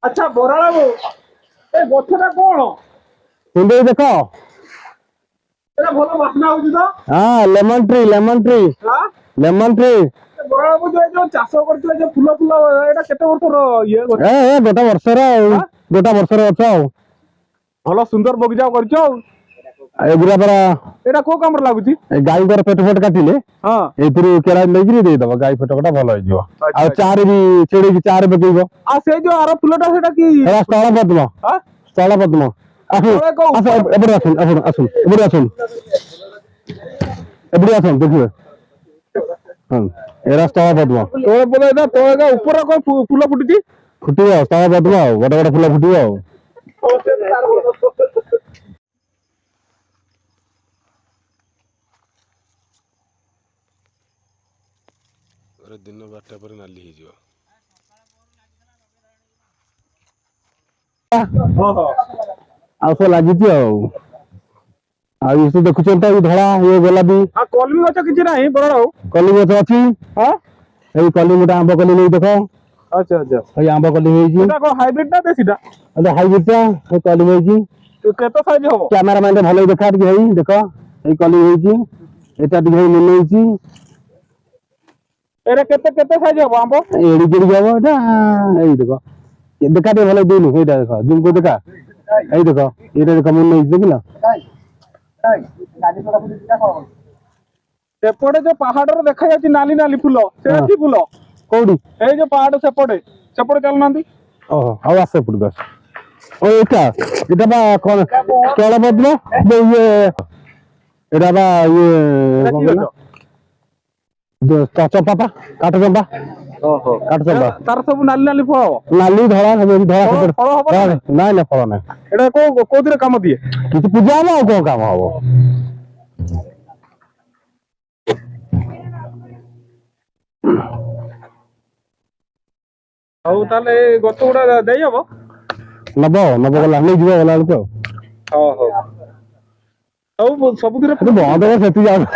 আচ্ছা বড় বাবু এই গছটা কোন কিন্তু দেখো এটা ভালো বাসনা হଉଛି তো হ্যাঁ লেমন ট্রি হ্যাঁ লেমন ট্রি বড় বাবু ଯୋଉ ଚାଷ କରିଥିଲେ ଯୋଉ ଫୁଲ ଫୁଲ ଏଇଟା କେତେ ବର୍ଷର ଇଏ ଗଛ ଗୋଟେ ବର୍ଷର ହଁ? ଗୋଟେ ବର୍ଷର ଗଛ ଆଉ ଭଲ ସୁନ୍ଦର ବଗିଚା କରିଛ ଆଉ ଏଗୁରା ପରା ଏଇଟା କୋଉ କାମରେ ଲାଗୁଛି ଗାଈଙ୍କର ପେଟ ଫେଟ କାଟିଲେ ହଁ ଏଇଥିରୁ କେରା ନେଇକିରି ଦେଇଦବ ଗାଈ ପେଟ କଟା ଭଲ ହେଇଯିବ ଆଚ୍ଛା, ଆଉ ଆଚ୍ଛା। ଚାରେ ବି ଛିଡେଇକି ଚାରେ ପକେଇବ ଆଉ ସେଇ ଯୋଉ ଆର ଫୁଲଟା ସେଇଟା କି ଏରା ସ୍ଥଳ ପଦ୍ମ ହଁ? ସ୍ଥଳ ପଦ୍ମ ଆସୁ ତଳେ କୋଉ ଆସ ଏପଟେ ଆସୁନ ଆସୁନ ଆସୁନ ଏପଟେ ଆସୁନ ଏପଟେ ଆସୁନ ଦେଖିବେ ହଁ ଏରା ସ୍ଥଳ ପଦ୍ମ ତଳେ ବୋଲେ ଏଇଟା ତଳେ ଉପରେ କଣ ଫୁଲ ଫୁଟିଛି ଫୁଟିବ ସ୍ଥଳ ପଦ୍ମ ଆଉ ଗୋଟେ ଗୋଟେ ଫୁଲ ଫୁଟିବ ଆଉ ଦିନ 12ଟା ପରେ ନାଲି ହେଇଯିବ। ଓହୋ ଆଉ ସବୁ ଲାଗିଛି ଆଉ ଏସବୁ ଦେଖୁଛନ୍ତି ତ ଏଇ ଧଳା ଇଏ ଗୋଲାପୀ ଆଉ କଲମି ଗଛ କିଛି ନାହିଁ ବଡ ବାବୁ କଲିମ ଗଛ ଅଛି ହଁ ଏଇ କଲିମ ଗୋଟେ ଆମ୍ବ କଲିମ ଏଇ ଦେଖ ଆଚ୍ଛା ଆଚ୍ଛା ଏଇ ଆମ୍ବ କଲିମ ହେଇଛି ଏଇଟା କଣ ହାଇବ୍ରିଡ ନା ଦେଶୀଟା ହାଇବ୍ରିଡ ଟା ଏଇ କଲିମ ହେଇଛି କେତେ ସାଇଜ ହବ କ୍ୟାମେରା ମ୍ୟାନ ଭଲ ଦେଖା ଟିକେ ହେଇ ଦେଖ ଏଇ କଲିମ ହେଇଛି ଏଟା ଟିକେ ହେଇ ମନେ ହେଇଛି ଏଇଟା କେତେ କେତେ ସାଇଜ ହବ ଆମ୍ବ ଏଡିକି ଏଡିକି ହବ ଏଟା ଏଇ ଦେଖ ଦେଖା ଟିକେ ଭଲ ଦେଇନୁ ଏଇଟା ଦେଖ ଜିମକୁ ଦେଖା ଏଇ ଦେଖ ଏଇଟା ଦେଖ ମନେ ହେଇଛି ଦେଖିଲ ସେପଟେ ଯୋଉ ପାହାଡରେ ଦେଖାଯାଉଛି ନାଲି ନାଲି ଫୁଲ ସେଇଟା କି ଫୁଲ କୋଉଠି ଏଇ ଯୋଉ ପାହାଡ ସେପଟେ ସେପଟେ ଚାଲୁନାହାନ୍ତି ଓହୋ ଆଉ ଆସ ଏପଟକୁ ଆସ ଓ ଏଟା ବା କଣ ସ୍ଥଳ ପଦ୍ମ ଇଏ ଏଟା ବା ଇଏ ଏଇଟା କଣ କି କହିଲ ଚମ୍ପା ପା କାଠ ଚମ୍ପା ଓହୋ କାଠ ଚମ୍ପା ତାର ସବୁ ନାଲି ନାଲି ଫଳ ହବ ନାଲି ଧଳା ସବୁ ଏମିତି ଧଳା ଫଳ ଫଳ ହବ ନା ନାଇଁ? ନାଇଁ ନାଇଁ ଫଳ ନାହିଁ ଏଇଟା କୋଉଥିରେ କାମ ଦିଏ କିଛି ପୂଜା ହବ ଆଉ କଣ କାମ ହବ ହଉ ତାହେଲେ ଏଇ ଗଛ ଗୁଡା ଦେଇ ହବ ନବ ଗଲା ନେଇଯିବ ଗଲା ବେଳକୁ ଆଉ ହଉ ହଉ ସବୁଥିରେ ବନ୍ଦ ସେତିକି ଯାଉ